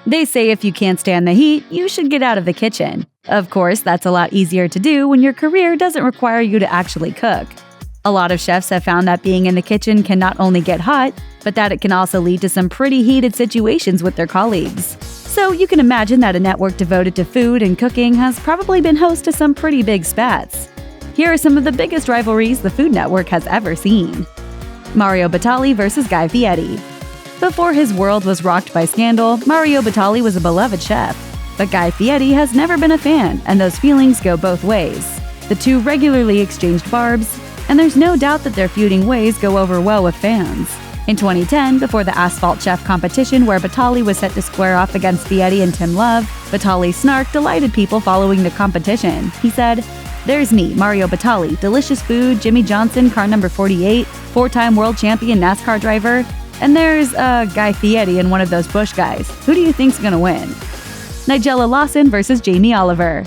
They say if you can't stand the heat, you should get out of the kitchen. Of course, that's a lot easier to do when your career doesn't require you to actually cook. A lot of chefs have found that being in the kitchen can not only get hot, but that it can also lead to some pretty heated situations with their colleagues. So you can imagine that a network devoted to food and cooking has probably been host to some pretty big spats. Here are some of the biggest rivalries the Food Network has ever seen. Mario Batali vs. Guy Fieri. Before his world was rocked by scandal, Mario Batali was a beloved chef. But Guy Fieri has never been a fan, and those feelings go both ways. The two regularly exchanged barbs, and there's no doubt that their feuding ways go over well with fans. In 2010, before the Asphalt Chef competition where Batali was set to square off against Fieri and Tim Love, Batali's snark delighted people following the competition. He said, "There's me, Mario Batali, delicious food, Jimmy Johnson, car number 48, four-time world champion NASCAR driver. And there's, Guy Fieri and one of those Bush guys. Who do you think's gonna win?" Nigella Lawson vs. Jamie Oliver.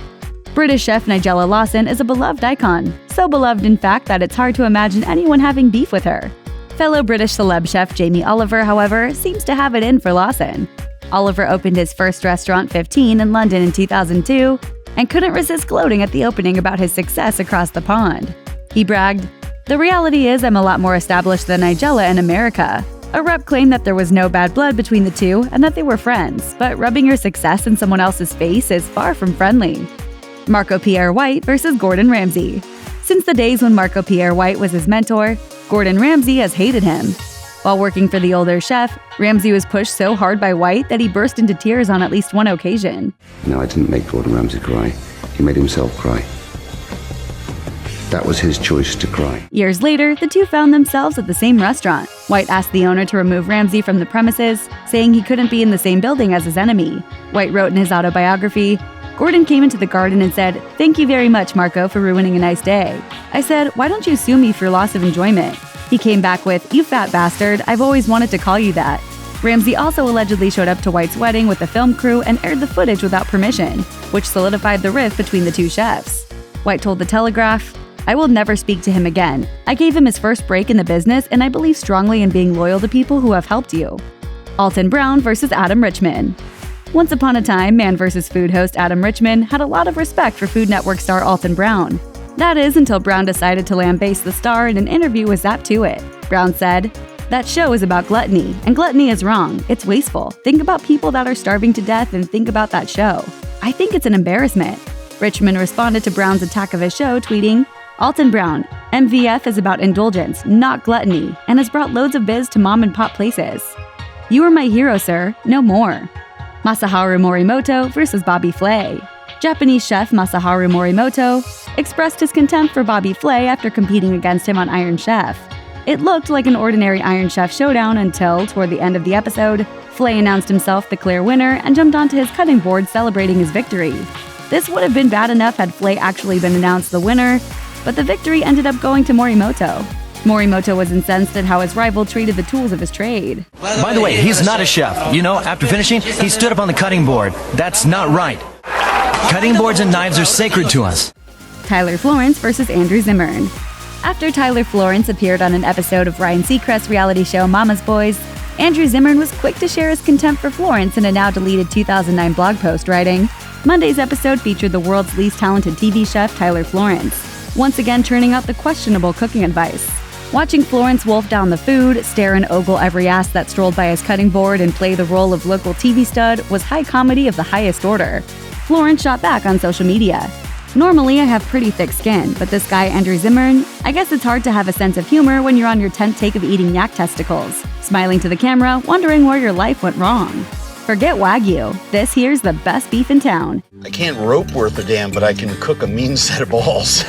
British chef Nigella Lawson is a beloved icon. So beloved, in fact, that it's hard to imagine anyone having beef with her. Fellow British celeb chef Jamie Oliver, however, seems to have it in for Lawson. Oliver opened his first restaurant 15 in London in 2002 and couldn't resist gloating at the opening about his success across the pond. He bragged, "The reality is I'm a lot more established than Nigella in America." A rep claimed that there was no bad blood between the two and that they were friends, but rubbing your success in someone else's face is far from friendly. Marco Pierre White vs. Gordon Ramsay. Since the days when Marco Pierre White was his mentor, Gordon Ramsay has hated him. While working for the older chef, Ramsay was pushed so hard by White that he burst into tears on at least one occasion. No, I didn't make Gordon Ramsay cry. He made himself cry. That was his choice to cry. Years later, the two found themselves at the same restaurant. White asked the owner to remove Ramsay from the premises, saying he couldn't be in the same building as his enemy. White wrote in his autobiography, "Gordon came into the garden and said, 'Thank you very much, Marco, for ruining a nice day.' I said, 'Why don't you sue me for loss of enjoyment?' He came back with, 'You fat bastard, I've always wanted to call you that.'" Ramsay also allegedly showed up to White's wedding with the film crew and aired the footage without permission, which solidified the rift between the two chefs. White told The Telegraph, "I will never speak to him again. I gave him his first break in the business, and I believe strongly in being loyal to people who have helped you." Alton Brown vs. Adam Richman. Once upon a time, Man vs. Food host Adam Richman had a lot of respect for Food Network star Alton Brown. That is, until Brown decided to lambaste the star in an interview with Zap To It. Brown said, "That show is about gluttony, and gluttony is wrong. It's wasteful. Think about people that are starving to death and think about that show. I think it's an embarrassment." Richman responded to Brown's attack of his show, tweeting, "Alton Brown, MVF is about indulgence, not gluttony, and has brought loads of biz to mom-and-pop places. You are my hero, sir. No more." Masaharu Morimoto vs. Bobby Flay. Japanese chef Masaharu Morimoto expressed his contempt for Bobby Flay after competing against him on Iron Chef. It looked like an ordinary Iron Chef showdown until, toward the end of the episode, Flay announced himself the clear winner and jumped onto his cutting board celebrating his victory. This would have been bad enough had Flay actually been announced the winner, but the victory ended up going to Morimoto. Morimoto was incensed at how his rival treated the tools of his trade. By the way, he's not a chef. You know, after finishing, he stood up on the cutting board. That's not right. Cutting boards and knives are sacred to us. Tyler Florence vs. Andrew Zimmern. After Tyler Florence appeared on an episode of Ryan Seacrest's reality show Mama's Boys, Andrew Zimmern was quick to share his contempt for Florence in a now-deleted 2009 blog post, writing, "Monday's episode featured the world's least talented TV chef, Tyler Florence, once again turning out the questionable cooking advice. Watching Florence wolf down the food, stare and ogle every ass that strolled by his cutting board, and play the role of local TV stud was high comedy of the highest order." Florence shot back on social media. "Normally, I have pretty thick skin, but this guy, Andrew Zimmern, I guess it's hard to have a sense of humor when you're on your 10th take of eating yak testicles, smiling to the camera, wondering where your life went wrong. Forget Wagyu. This here's the best beef in town. I can't rope worth a damn, but I can cook a mean set of balls."